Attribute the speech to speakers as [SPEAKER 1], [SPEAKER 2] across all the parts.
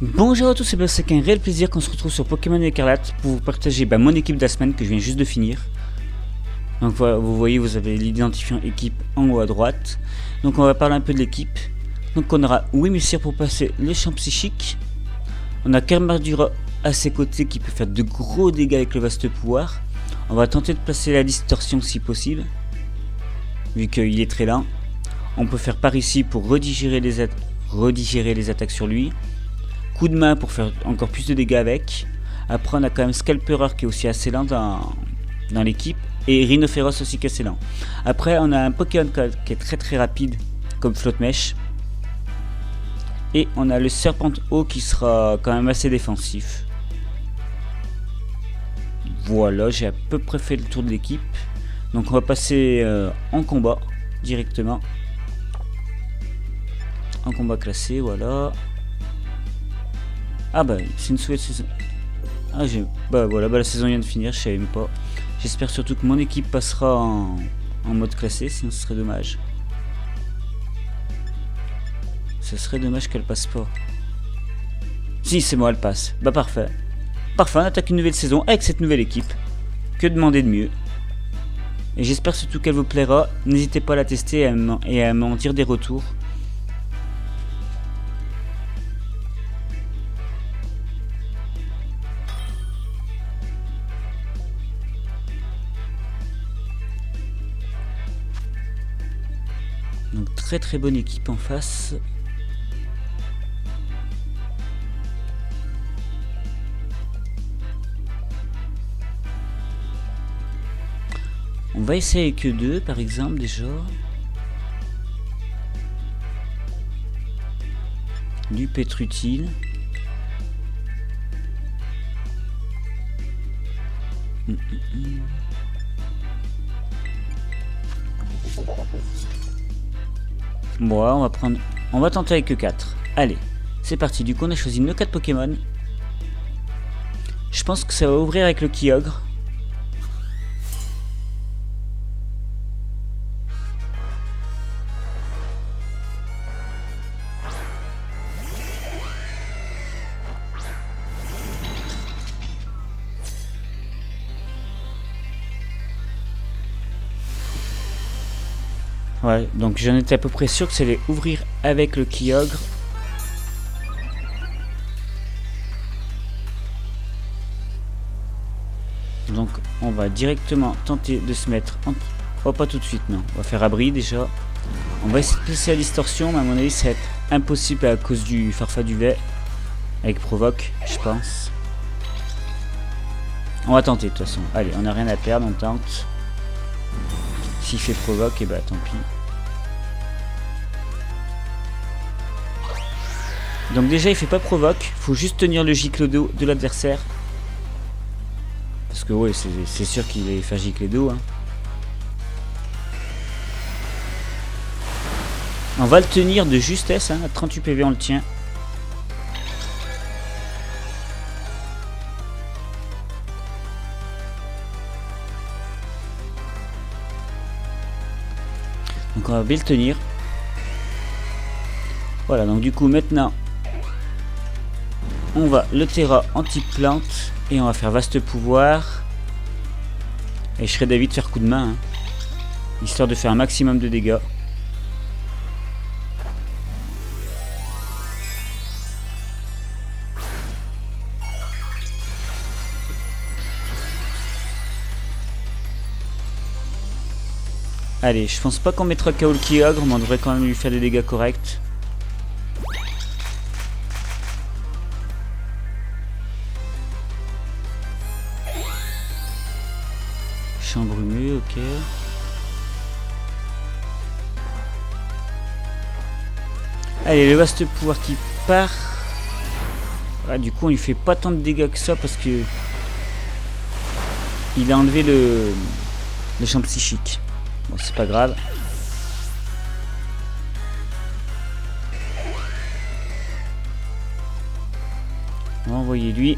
[SPEAKER 1] Bonjour à tous, c'est un réel plaisir qu'on se retrouve sur Pokémon Écarlate pour vous partager mon équipe de la semaine que je viens juste de finir. Donc voilà, vous voyez, vous avez l'identifiant équipe en haut à droite. Donc on va parler un peu de l'équipe. Donc on aura Wimilcir pour passer le champ psychique. On a Karmadura à ses côtés qui peut faire de gros dégâts avec le vaste pouvoir. On va tenter de placer la distorsion si possible, vu qu'il est très lent. On peut faire par ici pour redigérer les attaques sur lui. Coup de main pour faire encore plus de dégâts avec. Après on a quand même Scalperer qui est aussi assez lent dans l'équipe. Et Rhinophéros aussi qui est assez lent. Après on a un Pokémon qui est très rapide comme Floatmèche. Et on a le Serpent Eau qui sera quand même assez défensif. Voilà, j'ai à peu près fait le tour de l'équipe. Donc on va passer en combat directement. En combat classé, voilà. Ah bah c'est une souhaite saison. Ah voilà, la saison vient de finir, je savais même pas. J'espère surtout que mon équipe passera en mode classé, sinon ce serait dommage. Ce serait dommage qu'elle passe pas. Si c'est moi, elle passe. Bah parfait. Parfait, on attaque une nouvelle saison avec cette nouvelle équipe. Que demander de mieux? Et j'espère surtout qu'elle vous plaira. N'hésitez pas à la tester et à m'en dire des retours. Donc très bonne équipe en face. On va essayer que deux par exemple déjà. Du Pétrutile. Bon, on va tenter avec que 4. Allez, c'est parti. Du coup, on a choisi nos 4 Pokémon. Je pense que ça va ouvrir avec le Kyogre. Ouais, donc j'en étais à peu près sûr que ça allait ouvrir avec le Kyogre. Donc on va directement tenter de se mettre en... Oh, pas tout de suite, non. On va faire abri déjà. On va essayer de placer la distorsion, mais à mon avis ça va être impossible à cause du Farfa duvet. Avec Provoque, je pense. On va tenter de toute façon. Allez, on n'a rien à perdre, on tente. S'il fait Provoque, et bah tant pis. Donc déjà il fait pas Provoque, faut juste tenir le Giclaudo de l'adversaire. Parce que ouais, c'est sûr qu'il va faire Giclaudo. Hein. On va le tenir de justesse, hein, à 38 PV on le tient. Donc on va bien le tenir. Voilà, donc du coup maintenant on va le Terra anti-plante et on va faire vaste pouvoir. Et je serais d'avis de faire coup de main, hein, histoire de faire un maximum de dégâts. Allez, je pense pas qu'on mettra KO le Kyogre, mais on devrait quand même lui faire des dégâts corrects. Champ brumeux, ok. Allez, le vaste pouvoir qui part. Ah, du coup, on lui fait pas tant de dégâts que ça parce que il a enlevé le champ psychique. Bon, c'est pas grave. On va envoyer lui.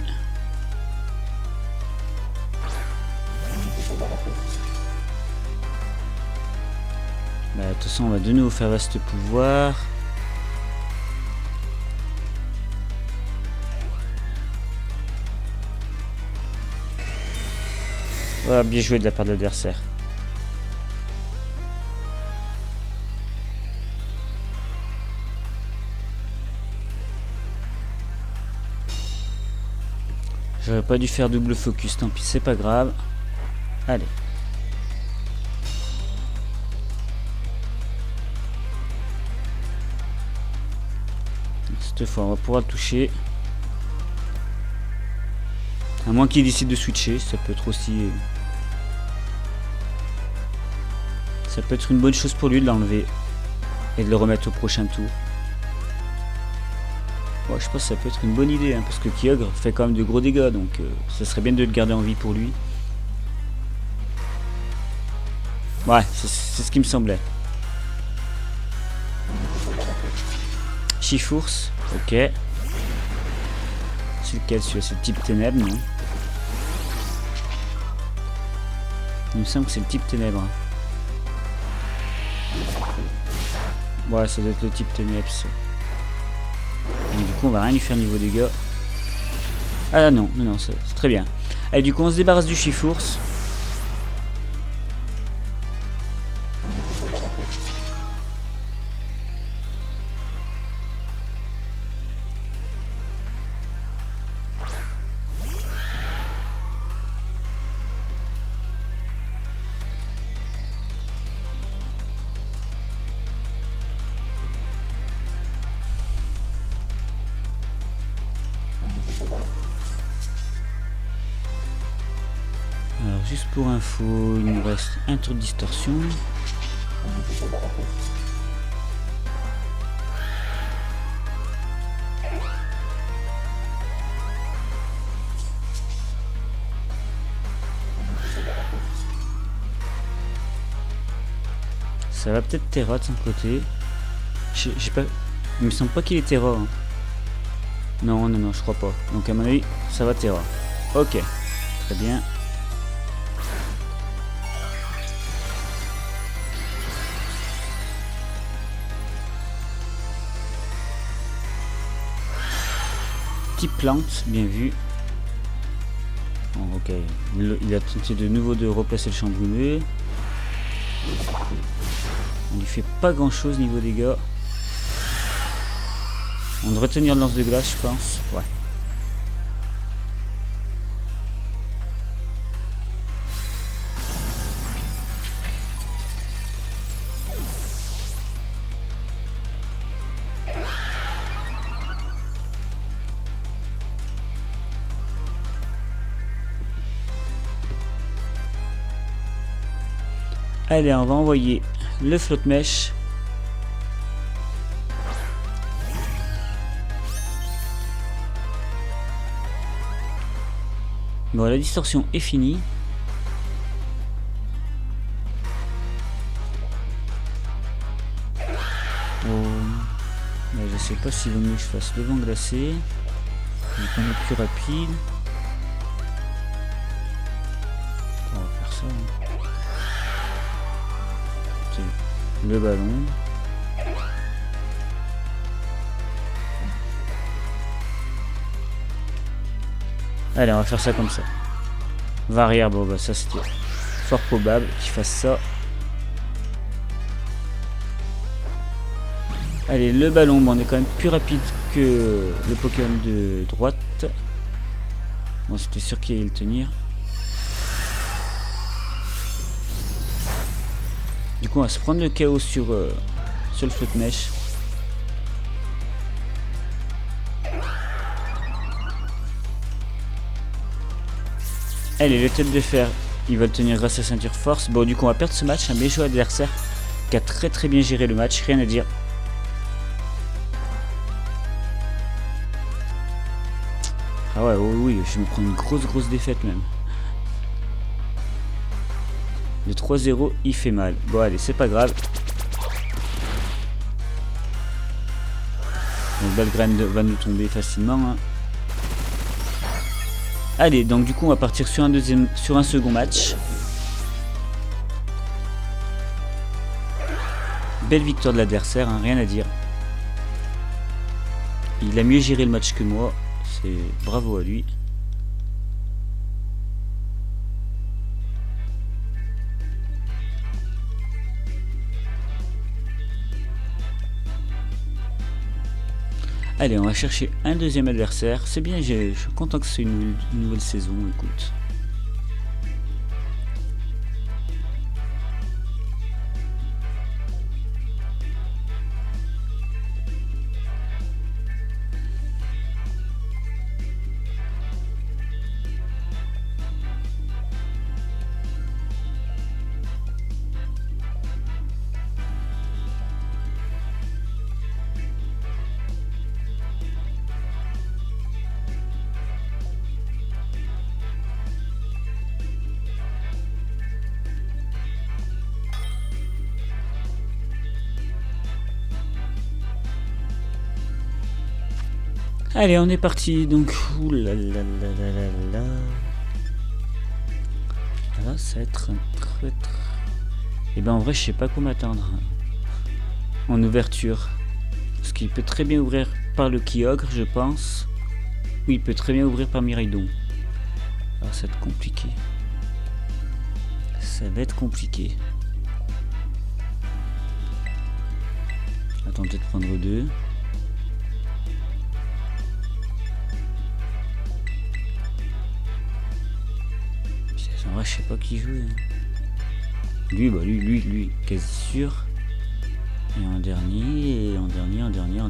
[SPEAKER 1] Bah, de toute façon, on va de nouveau faire vaste pouvoir. Ah, bien joué de la part de l'adversaire. J'aurais pas dû faire double focus, tant pis, c'est pas grave. Allez. Cette fois, on va pouvoir le toucher. À moins qu'il décide de switcher, ça peut être aussi... Ça peut être une bonne chose pour lui de l'enlever. Et de le remettre au prochain tour. Ouais, je pense que ça peut être une bonne idée, hein, parce que Kyogre fait quand même de gros dégâts, donc ça serait bien de le garder en vie pour lui. Ouais, c'est ce qui me semblait. Chifours, ok. C'est lequel celui-là? C'est le type ténèbres, non? Il me semble que c'est le type ténèbres. Ouais, ça doit être le type ténèbres. Donc, du coup, on va rien lui faire niveau dégâts. Ah non, non, non, c'est très bien. Allez, du coup, on se débarrasse du Chifours. Alors, juste pour info, il nous reste un tour de distorsion. Ça va peut-être Terra de son côté. J'ai pas... Il me semble pas qu'il est Terra. Hein. Non, non, non, je crois pas. Donc à mon avis, ça va Terra. Ok, très bien. Type plante, bien vu. Bon, ok, il a tenté de nouveau de replacer le champ brumeux. On lui fait pas grand chose niveau dégâts. On devrait tenir le lance de glace, je pense. Ouais. Allez, on va envoyer le flotte mèche. Bon, la distorsion est finie. Oh. Là, je sais pas s'il vaut mieux que je fasse le vent glacé. On est plus rapide. On va faire ça. Hein. Le ballon. Allez, on va faire ça comme ça. Varière, bon bah ça c'était fort probable qu'il fasse ça. Allez, le ballon, bon, on est quand même plus rapide que le Pokémon de droite. Bon, c'était sûr qu'il allait le tenir. Du coup, on va se prendre le chaos sur le flotte mèche. Allez, le tête de fer, il va le tenir grâce à ceinture force. Bon, du coup, on va perdre ce match. Un méchant adversaire qui a très bien géré le match, rien à dire. Ah ouais, oui, je me prends une grosse défaite même. Le 3-0, il fait mal. Bon, allez, c'est pas grave. Donc, Balgrand va nous tomber facilement. Hein. Allez, donc du coup, on va partir sur un second match. Belle victoire de l'adversaire, hein, rien à dire. Il a mieux géré le match que moi. C'est bravo à lui. Allez, on va chercher un deuxième adversaire. C'est bien, je suis content que c'est une nouvelle saison, écoute. Allez, on est parti. Donc, oulalalala. Là, ça va être un traître. Et ben en vrai, je sais pas quoi m'attendre en ouverture. Parce qu'il peut très bien ouvrir par le Kyogre, je pense. Oui, il peut très bien ouvrir par Miraidon. Alors, ça va être compliqué. Ça va être compliqué. Attends, peut-être prendre deux. En vrai, je sais pas qui jouer. Lui, bah lui, quasi sûr. Et en dernier, en dernier.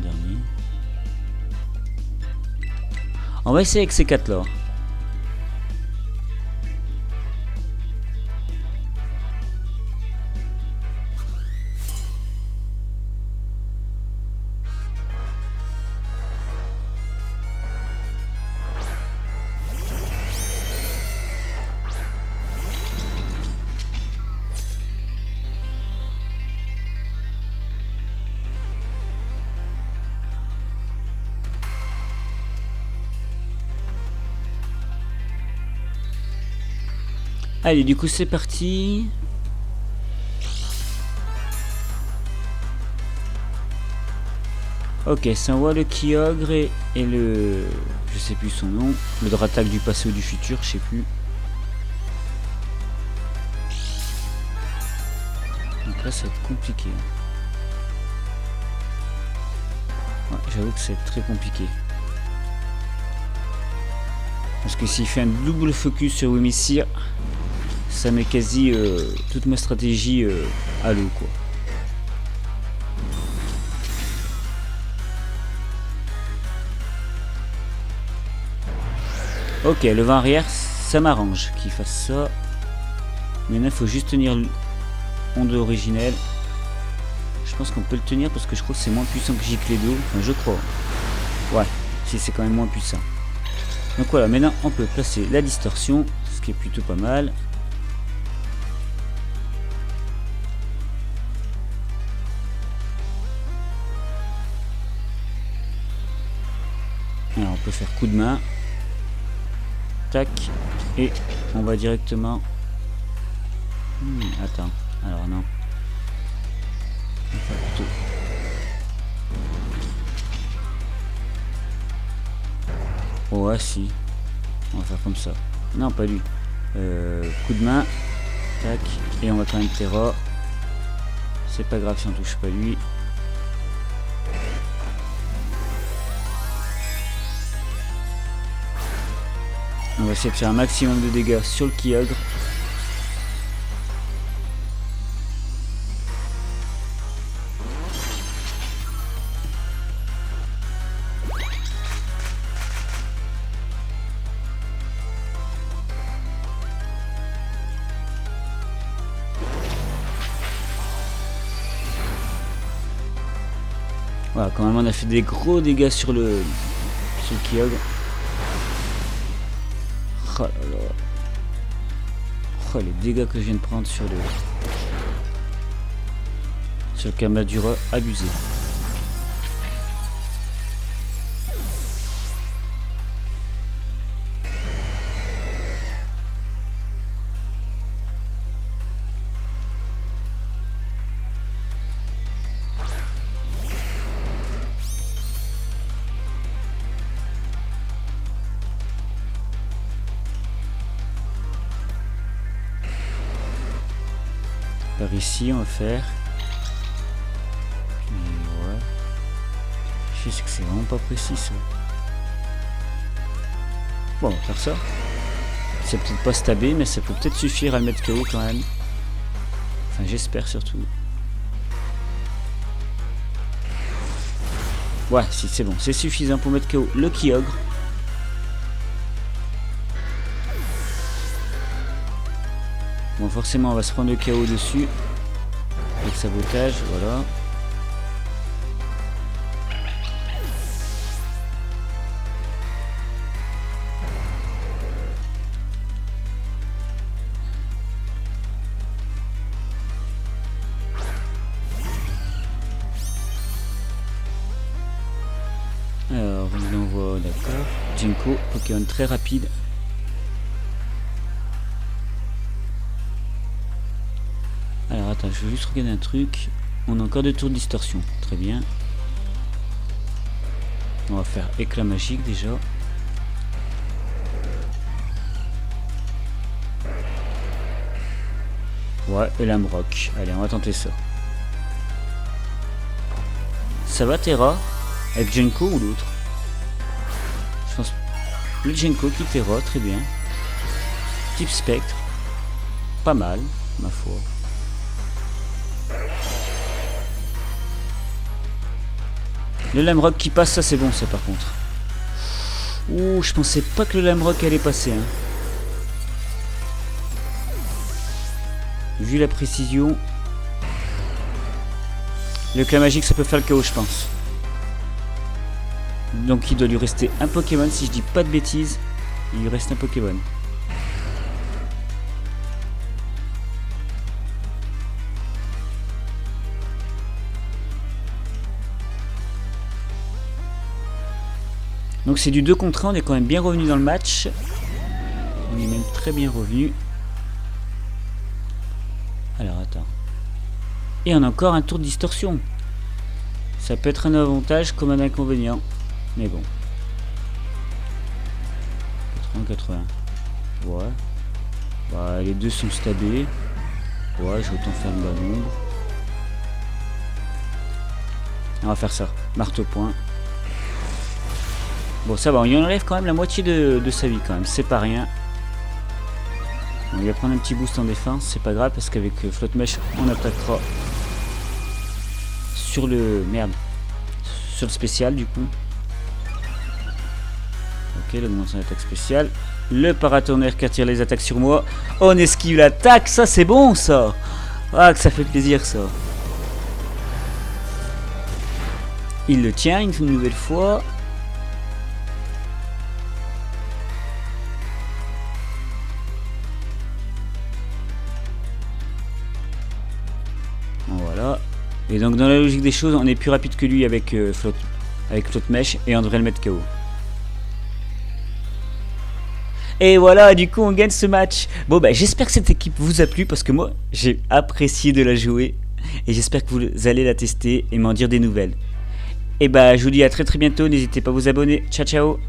[SPEAKER 1] On va essayer avec ces quatre là. Allez, du coup, c'est parti. Ok, ça envoie le Kyogre et le... Je sais plus son nom. Le Dratak du passé ou du futur, je sais plus. Donc là, ça va être compliqué. Ouais, j'avoue que c'est très compliqué. Parce que s'il fait un double focus sur Wimissir, ça met quasi toute ma stratégie à l'eau, quoi. Ok, le vent arrière, ça m'arrange qu'il fasse ça. Maintenant, il faut juste tenir l'onde originelle. Je pense qu'on peut le tenir parce que je crois que c'est moins puissant que Gicledo. Enfin, je crois. Ouais, si c'est quand même moins puissant. Donc voilà, maintenant on peut placer la distorsion, ce qui est plutôt pas mal. Alors on peut faire coup de main. Tac. Et on va directement... attends, alors non. On va faire plutôt... Ouais, si. On va faire comme ça. Non, pas lui. Coup de main. Tac. Et on va quand même Terra. C'est pas grave si on touche pas lui. On va essayer de faire un maximum de dégâts sur le Kyogre. Voilà, quand même on a fait des gros dégâts sur le Kyogre. Oh là là. Oh, les dégâts que je viens de prendre sur le Camadura, abusé. Par ici on va faire... Ouais. Je c'est que c'est vraiment pas précis ça. Bon, on va faire ça. C'est peut-être pas stabé, mais ça peut peut-être suffire à le mettre KO quand même. Enfin, j'espère surtout. Ouais, si c'est bon, c'est suffisant pour mettre KO le Kyogre. Bon, forcément, on va se prendre le KO dessus. Avec sabotage, voilà. Alors, il envoie, d'accord. Jinko, Pokémon très rapide. Alors, attends, je vais juste regarder un truc. On a encore 2 tours de distorsion. Très bien. On va faire éclat magique déjà. Ouais, et l'Amrock. Allez, on va tenter ça. Ça va, Terra? Avec Genko ou l'autre? Je pense le Genko qui Terra, très bien. Type spectre. Pas mal, ma foi. Le Lamrock qui passe, ça c'est bon ça par contre. Ouh, je pensais pas que le Lamrock allait passer. Hein. Vu la précision. Le Éclat magique ça peut faire le KO je pense. Donc il doit lui rester un Pokémon, si je dis pas de bêtises, il lui reste un Pokémon. Donc c'est du 2 contre 1, on est quand même bien revenu dans le match. On est même très bien revenu. Alors attends. Et on a encore un tour de distorsion. Ça peut être un avantage comme un inconvénient. Mais bon. 80-80. Ouais. Bah, les deux sont stabés. Ouais, je vais autant faire le bas nombre. On va faire ça. Marteau point. Bon, ça va, on y enlève quand même la moitié de sa vie quand même. C'est pas rien. On va prendre un petit boost en défense. C'est pas grave parce qu'avec Flotte Mèche, on attaquera sur le... Merde. Sur le spécial du coup. Ok, l'augmentation d'attaque spéciale. Le paratonnerre qui attire les attaques sur moi. On esquive l'attaque, ça c'est bon ça. Ah, que ça fait plaisir ça. Il le tient une nouvelle fois. Voilà. Et donc dans la logique des choses, on est plus rapide que lui avec Flotte Mèche et on devrait le mettre KO. Et voilà, du coup on gagne ce match. Bon bah j'espère que cette équipe vous a plu parce que moi j'ai apprécié de la jouer. Et j'espère que vous allez la tester et m'en dire des nouvelles. Et bah je vous dis à très bientôt, n'hésitez pas à vous abonner. Ciao ciao.